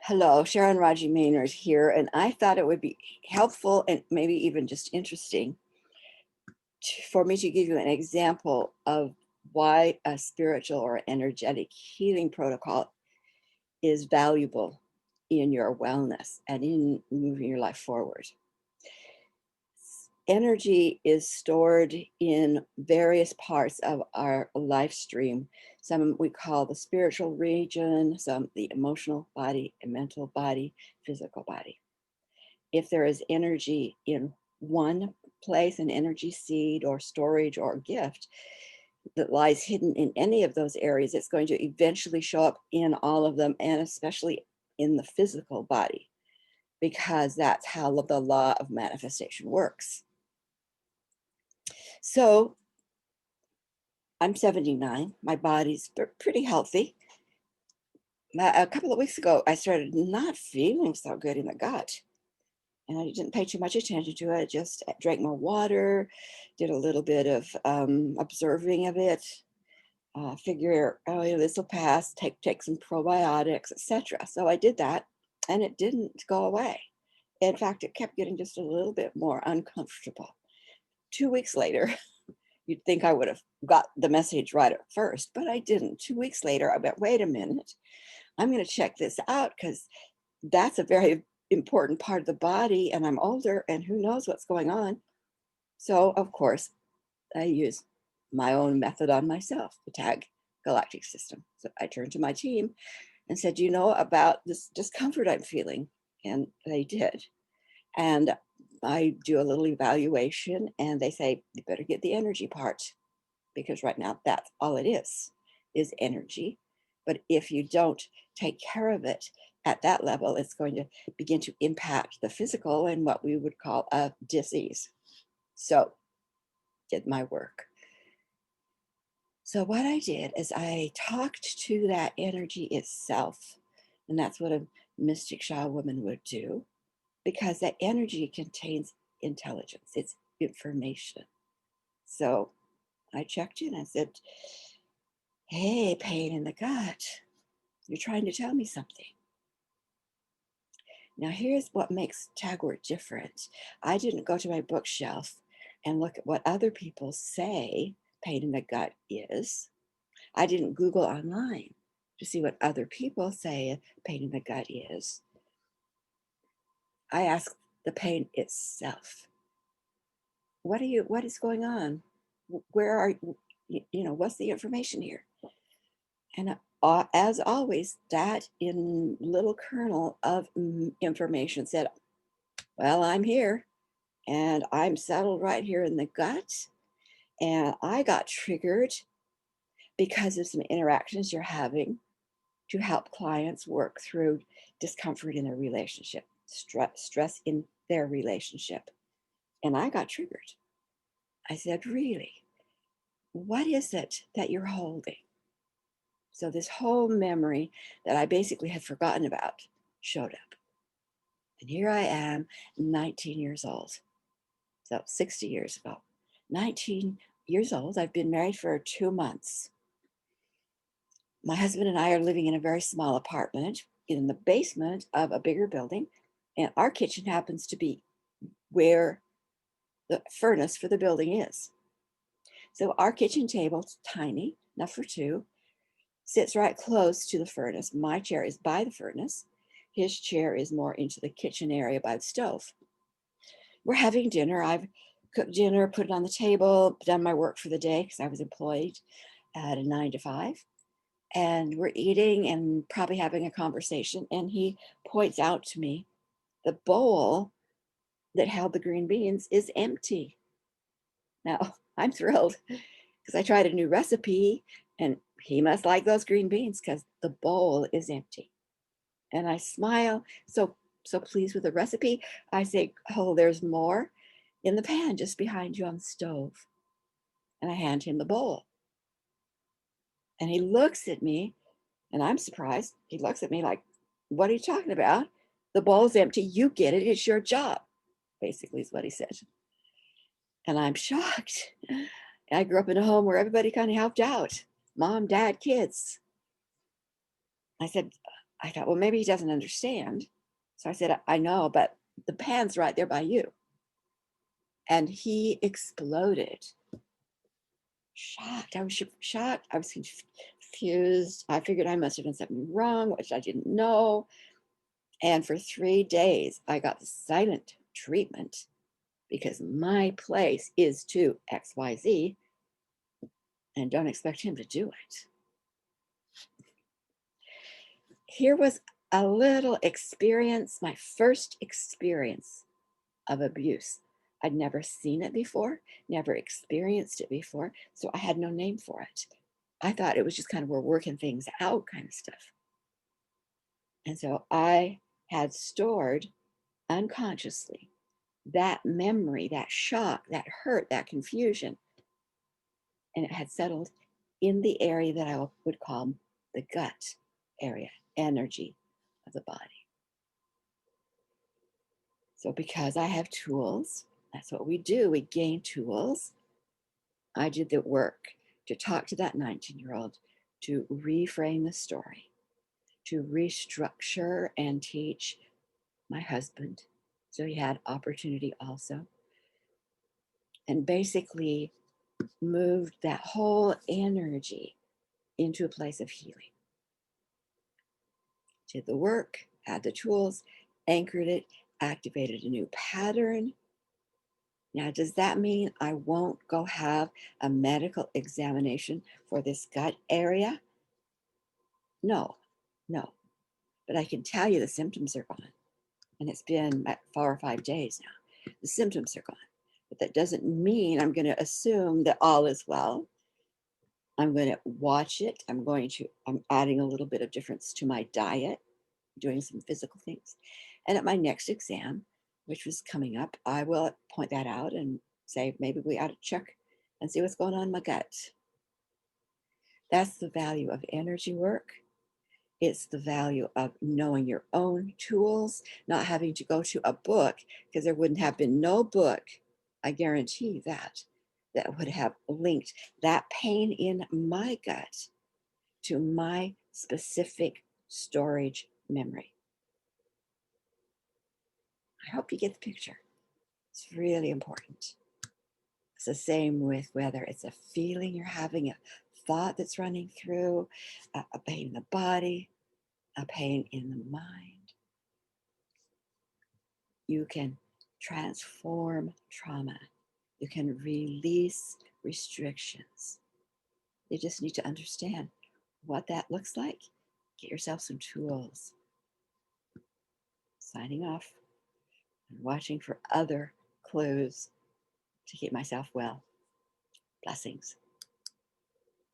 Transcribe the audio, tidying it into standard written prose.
Hello, Sharon Raji Maynard here, and I thought it would be helpful and maybe even just interesting for me to give you an example of why a spiritual or energetic healing protocol is valuable in your wellness and in moving your life forward. Energy is stored in various parts of our life stream. Some we call the spiritual region, some the emotional body, and mental body, physical body. If there is energy in one place, an energy seed or storage or gift that lies hidden in any of those areas, it's going to eventually show up in all of them, and especially in the physical body, because that's how the law of manifestation works. So I'm 79. My body's pretty healthy. A couple of weeks ago, I started not feeling so good in the gut. And I didn't pay too much attention to it. Just drank more water, did a little bit of observing of it. Figure, oh, this will pass. Take some probiotics, etc. So I did that, and it didn't go away. In fact, it kept getting just a little bit more uncomfortable. 2 weeks later, you'd think I would have got the message right at first, but I didn't. 2 weeks later, I went, wait a minute, I'm going to check this out because that's a very important part of the body, and I'm older, and who knows what's going on. So, of course, I use my own method on myself, the tag galactic system. So I turned to my team and said, do you know about this discomfort I'm feeling? And they did. And I do a little evaluation, and they say, you better get the energy part, because right now that's all it is energy. But if you don't take care of it at that level, it's going to begin to impact the physical and what we would call a disease. So did my work. So what I did is I talked to that energy itself, and that's what a mystic Shah woman would do, because that energy contains intelligence, it's information. So I checked in. I said, hey, pain in the gut, you're trying to tell me something. Now, here's what makes Tagore different. I didn't go to my bookshelf and look at what other people say pain in the gut is. I didn't Google online to see what other people say pain in the gut is. I asked the pain itself. What is going on? Where are you, what's the information here? And as always, that in little kernel of information said, well, I'm here and I'm settled right here in the gut. And I got triggered because of some interactions you're having to help clients work through discomfort in their relationship, stress in their relationship. And I got triggered. I said, really? What is it that you're holding? So this whole memory that I basically had forgotten about showed up. And here I am, 19 years old. So 60 years ago. 19 years old. I've been married for 2 months. My husband and I are living in a very small apartment in the basement of a bigger building. And our kitchen happens to be where the furnace for the building is. So our kitchen table, tiny, enough for two, sits right close to the furnace. My chair is by the furnace. His chair is more into the kitchen area by the stove. We're having dinner. I've cooked dinner, put it on the table, done my work for the day because I was employed at a 9 to 5. And we're eating and probably having a conversation. And he points out to me the bowl that held the green beans is empty. Now, I'm thrilled because I tried a new recipe and he must like those green beans because the bowl is empty. And I smile, so pleased with the recipe. I say, oh, there's more in the pan just behind you on the stove. And I hand him the bowl. And he looks at me, and I'm surprised. He looks at me like, what are you talking about? The bowl's empty. You get it. It's your job, basically, is what he said. And I'm shocked. I grew up in a home where everybody kind of helped out, mom, dad, kids. I said, I thought, well, maybe he doesn't understand. So I said, I know, but the pan's right there by you. And he exploded. Shocked. I was shocked. I was confused. I figured I must have done something wrong, which I didn't know. And for 3 days, I got the silent treatment because my place is to XYZ, and don't expect him to do it. Here was a little experience, my first experience of abuse. I'd never seen it before, never experienced it before, so I had no name for it. I thought it was just kind of we're working things out kind of stuff. And so I had stored unconsciously that memory, that shock, that hurt, that confusion, and it had settled in the area that I would call the gut area, energy of the body. So because I have tools, that's what we do. We gain tools. I did the work to talk to that 19-year-old, to reframe the story, to restructure and teach my husband so he had opportunity also, and basically moved that whole energy into a place of healing. Did the work, had the tools, anchored it, activated a new pattern. Now, does that mean I won't go have a medical examination for this gut area? No, no. But I can tell you the symptoms are gone. And it's been 4 or 5 days now. The symptoms are gone. But that doesn't mean I'm going to assume that all is well. I'm going to watch it. I'm adding a little bit of difference to my diet, doing some physical things. And at my next exam, which was coming up, I will point that out and say, maybe we ought to check and see what's going on in my gut. That's the value of energy work. It's the value of knowing your own tools, not having to go to a book, because there wouldn't have been no book, I guarantee that, that would have linked that pain in my gut to my specific storage memory. I hope you get the picture. It's really important. It's the same with whether it's a feeling you're having, a thought that's running through, a pain in the body, a pain in the mind. You can transform trauma. You can release restrictions. You just need to understand what that looks like. Get yourself some tools. Signing off and watching for other clues to keep myself well. Blessings.